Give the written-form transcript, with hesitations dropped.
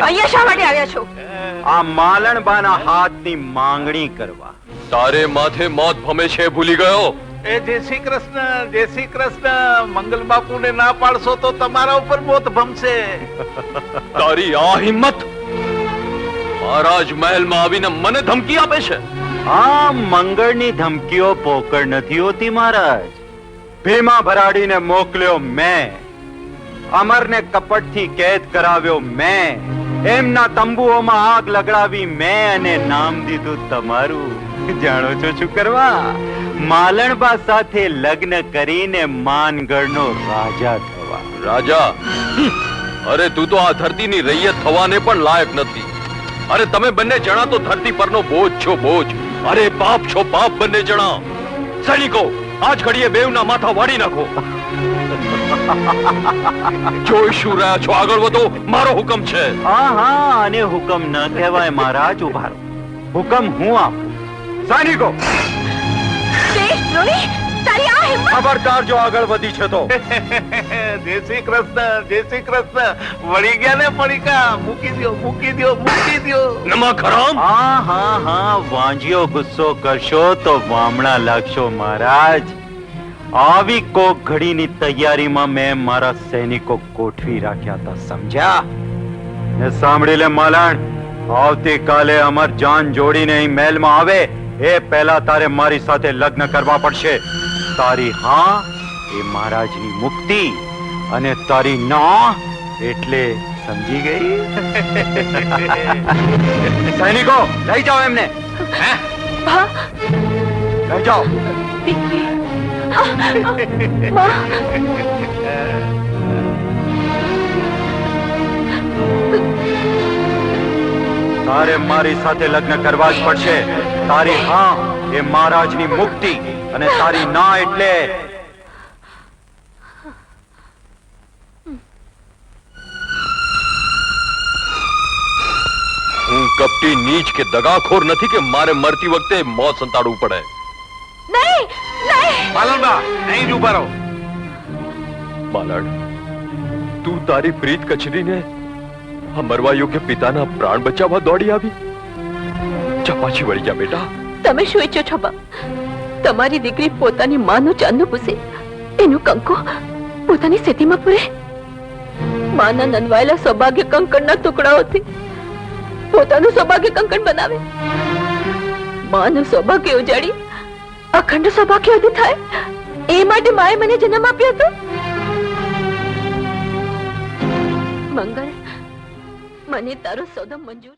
અહીંયા શા માટે આવ્યા છો? આ માલણબાના હાથની માંગણી કરવા. તારે માથે મોત ભમે છે ભૂલી ગયો? એ જય શ્રી કૃષ્ણ, જય શ્રી કૃષ્ણ. મંગલ બાપુને ના પાડશો તો તમારા ઉપર મોત ભમશે. તારી આ હિંમત મહારાજ મહેલમાં આવીને મને ધમકી આપે છે? આ મંગળની ધમકીઓ પોકળ નથી હોતી મહારાજ. ભીમા ભરાડીને મોકલ્યો મેં, અમરને કપટથી કેદ કરાવ્યો મેં, એમના તંબુઓમાં આગ લગાવી મેં અને નામ દીધું તમારું. જાણો છો શું કરવા? માલણબા સાથે લગ્ન કરીને માનગઢનો રાજા થવા. રાજા? અરે તું તો આ ધરતીની રૈયત થવાને પણ લાયક નથી. અરે તમે બંને જણા તો ધરતી પરનો બોજ છો, બોજ. અરે બાપ છો બાપ બંને જણા. સૈનિકો, આજ ઘડીએ બેવના માથા વાળી નાખો. જોઈ શું રહ્યા છો? આગળ વધો, મારો હુકમ છે. હા હા, અને હુકમ ન કહેવાય મહારાજ. ઉભા રહો, હુકમ હું આપું. સૈનિકો, ખબરદાર જો આગળ વધી છે તો. જય શ્રી કૃષ્ણ, જય શ્રી કૃષ્ણ. વળી ગયા ને પડીકા? મૂકી દો, મૂકી દો, મૂકી દો. નમા ખરામ. હા હા હા, વાંજીઓ ગુસ્સો કરશો તો વામણા લાગશો મહારાજ. આવી કોક ઘડીની તૈયારીમાં મેં મારા સૈનિકો ગોઠવી રાખ્યા હતા, સમજ્યા? ને સાંભળી લે માલણ, આવતીકાલે અમર જાન જોડીને અહીં મહેલમાં આવે એ પહેલા તારે મારી સાથે લગ્ન કરવા પડશે. તારી હા એ મહારાજની મુક્તિ, અને તારી ના એટલે સમજી ગઈ? સૈનિકો, લઈ જાઓ એમને. લઈ જાઓ. તારે મારી સાથે લગ્ન કરવા જ પડશે. તારી હા એ મહારાજની મુક્તિ, અને તારી ના એટલે હું કપટી, નીચ કે દગાખોર નથી કે મારે મરતી વખતે મોત સંતાડવું પડે. નહીં નહીં, માલણબા, અહીં જ ઉભા રહો. માલણ, તું તારી પ્રીત કચરીને આ મરવા યોગ્ય પિતાના પ્રાણ બચાવવા દોડી આવી? જા પાછી વળી જા બેટા. તમે શું ઈચ્છો છો બા? તમારી દીકરી પોતાની માનું ચાંદનું પૂસે, એનું કંકુ પોતાની સેતીમાં પૂરે? માના નનવાયેલા સૌભાગ્ય કંકણના ટુકડાઓથી પોતાનું સૌભાગ્ય કંકણ બનાવે? માનું સૌભાગ્ય ઉજાડી અખંડ સૌભાગ્ય ઉદય થાય, એ માટે માએ મને જન્મ આપ્યો હતો. મંગળ, મને તારો સોદો મંજૂર.